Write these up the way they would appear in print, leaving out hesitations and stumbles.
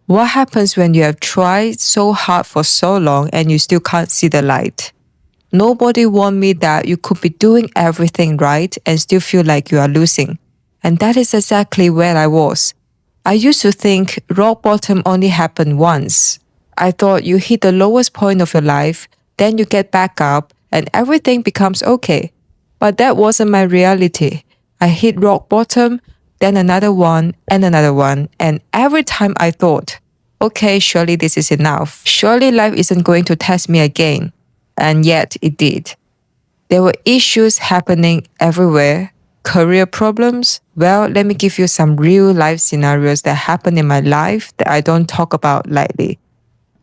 What happens when you have tried so hard for so long and you still can't see the light? Nobody warned me that you could be doing everything right and still feel like you are losing. And that is exactly where I was. I used to think rock bottom only happened once. I thought you hit the lowest point of your life, then you get back up and everything becomes okay. But that wasn't my reality. I hit rock bottom, then another one, and every time I thought, okay, surely this is enough. Surely life isn't going to test me again. And yet it did. There were issues happening everywhere. Career problems. Well, let me give you some real life scenarios that happened in my life that I don't talk about lightly.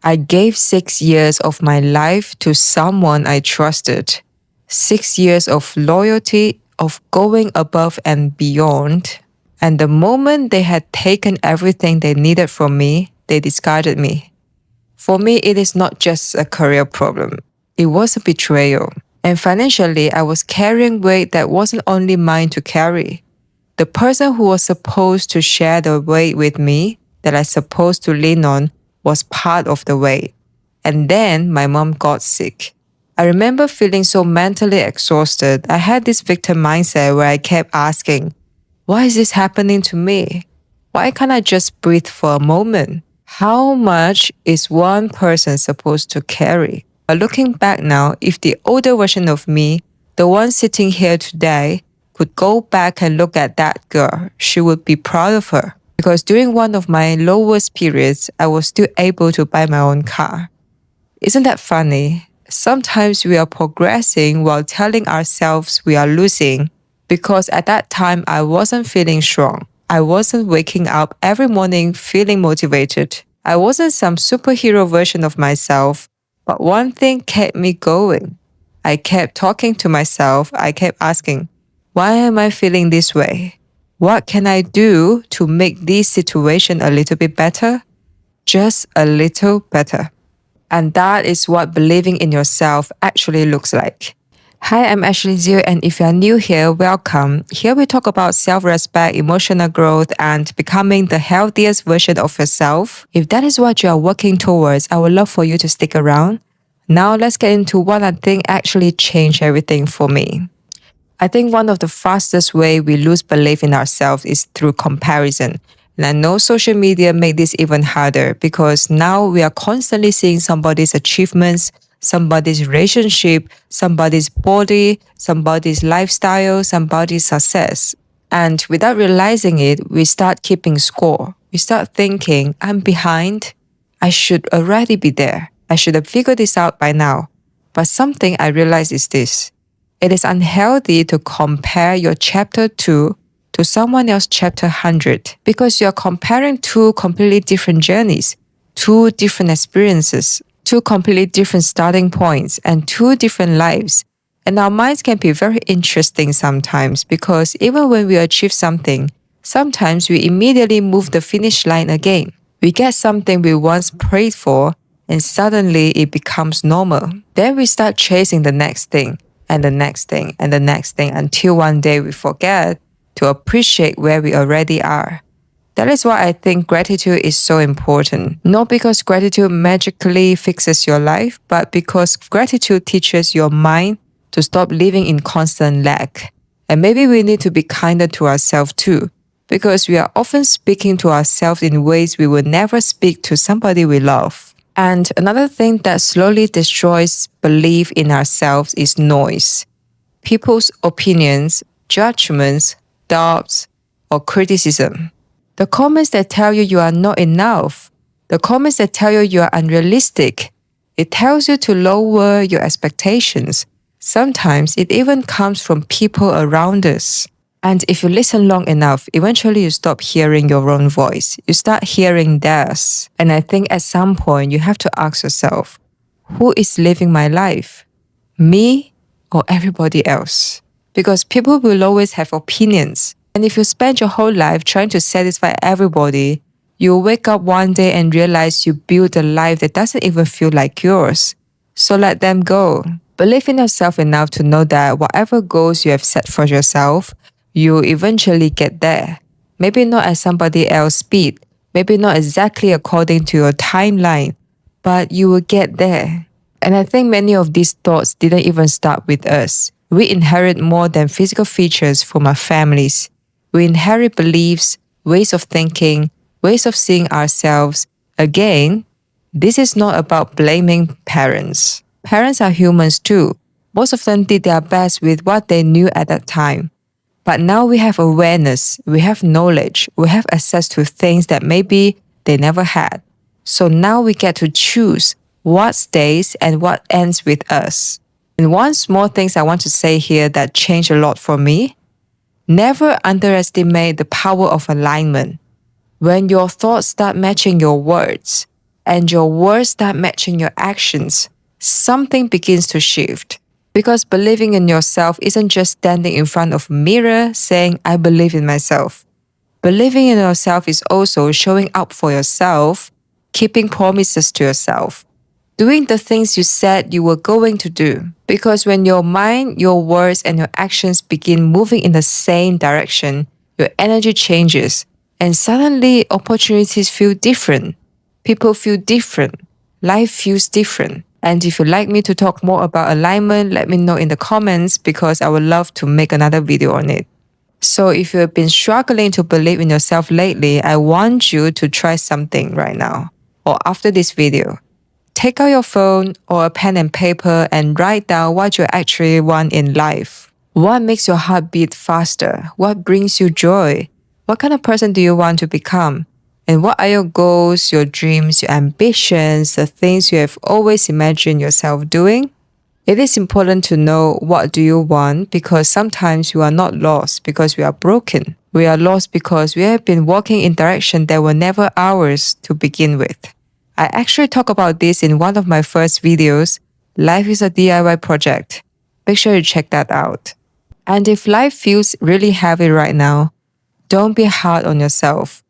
I gave 6 years of my life to someone I trusted. 6 years of loyalty, of going above and beyond. And the moment they had taken everything they needed from me, they discarded me. For me, it is not just a career problem. It was a betrayal. And financially, I was carrying weight that wasn't only mine to carry. The person who was supposed to share the weight with me, that I supposed to lean on, was part of the weight. And then my mom got sick. I remember feeling so mentally exhausted. I had this victim mindset where I kept asking, why is this happening to me? Why can't I just breathe for a moment? How much is one person supposed to carry? But looking back now, if the older version of me, the one sitting here today, could go back and look at that girl, she would be proud of her. Because during one of my lowest periods, I was still able to buy my own car. Isn't that funny? Sometimes we are progressing while telling ourselves we are losing. Because at that time, I wasn't feeling strong. I wasn't waking up every morning feeling motivated. I wasn't some superhero version of myself. But one thing kept me going. I kept talking to myself. I kept asking, why am I feeling this way? What can I do to make this situation a little bit better? Just a little better. And that is what believing in yourself actually looks like. Hi, I'm Ashley Zhu, and if you're new here, welcome. Here we talk about self-respect, emotional growth, and becoming the healthiest version of yourself. If that is what you are working towards, I would love for you to stick around. Now let's get into what I think actually changed everything for me. I think one of the fastest way we lose belief in ourselves is through comparison. And I know social media make this even harder because now we are constantly seeing somebody's achievements, somebody's relationship, somebody's body, somebody's lifestyle, somebody's success. And without realizing it, we start keeping score. We start thinking, I'm behind. I should already be there. I should have figured this out by now. But something I realized is this. It is unhealthy to compare your chapter 2 to someone else's chapter 100 because you're comparing two completely different journeys, two different experiences, two completely different starting points, and two different lives. And our minds can be very interesting sometimes because even when we achieve something, sometimes we immediately move the finish line again. We get something we once prayed for, and suddenly it becomes normal. Then we start chasing the next thing, and the next thing, and the next thing, until one day we forget to appreciate where we already are. That is why I think gratitude is so important. Not because gratitude magically fixes your life, but because gratitude teaches your mind to stop living in constant lack. And maybe we need to be kinder to ourselves too, because we are often speaking to ourselves in ways we would never speak to somebody we love. And another thing that slowly destroys belief in ourselves is noise. People's opinions, judgments, doubts, or criticism. The comments that tell you are not enough. The comments that tell you are unrealistic. It tells you to lower your expectations. Sometimes it even comes from people around us. And if you listen long enough, eventually you stop hearing your own voice. You start hearing theirs. And I think at some point you have to ask yourself, who is living my life? Me or everybody else? Because people will always have opinions. And if you spend your whole life trying to satisfy everybody, you'll wake up one day and realize you built a life that doesn't even feel like yours. So let them go. Believe in yourself enough to know that whatever goals you have set for yourself, you'll eventually get there. Maybe not at somebody else's speed, Maybe not exactly according to your timeline, but you will get there. And I think many of these thoughts didn't even start with us. We inherit more than physical features from our families. We inherit beliefs, ways of thinking, ways of seeing ourselves. Again, this is not about blaming parents. Parents are humans too. Most of them did their best with what they knew at that time. But now we have awareness, we have knowledge, we have access to things that maybe they never had. So now we get to choose what stays and what ends with us. And one small thing I want to say here that changed a lot for me: never underestimate the power of alignment. When your thoughts start matching your words and your words start matching your actions, something begins to shift. Because believing in yourself isn't just standing in front of a mirror saying, I believe in myself. Believing in yourself is also showing up for yourself, keeping promises to yourself, doing the things you said you were going to do. Because when your mind, your words, and your actions begin moving in the same direction, your energy changes, and suddenly opportunities feel different. People feel different. Life feels different. And if you'd like me to talk more about alignment, let me know in the comments because I would love to make another video on it. So if you have been struggling to believe in yourself lately, I want you to try something right now or after this video. Take out your phone or a pen and paper and write down what you actually want in life. What makes your heart beat faster? What brings you joy? What kind of person do you want to become? And what are your goals, your dreams, your ambitions, the things you have always imagined yourself doing? It is important to know what do you want because sometimes we are not lost because we are broken. We are lost because we have been walking in directions that were never ours to begin with. I actually talk about this in one of my first videos, Life is a DIY Project. Make sure you check that out. And if life feels really heavy right now, don't be hard on yourself.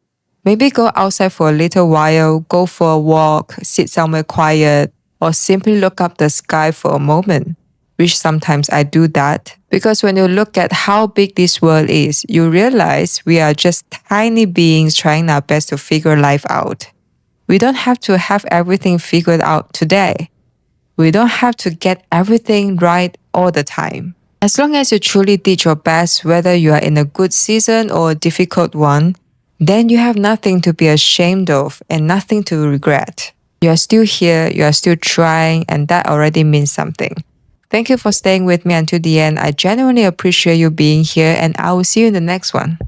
Maybe go outside for a little while, go for a walk, sit somewhere quiet, or simply look up the sky for a moment. Which sometimes I do that because when you look at how big this world is, you realize we are just tiny beings trying our best to figure life out. We don't have to have everything figured out today. We don't have to get everything right all the time. As long as you truly did your best, whether you are in a good season or a difficult one, then you have nothing to be ashamed of and nothing to regret. You are still here, you are still trying, and that already means something. Thank you for staying with me until the end. I genuinely appreciate you being here, and I will see you in the next one.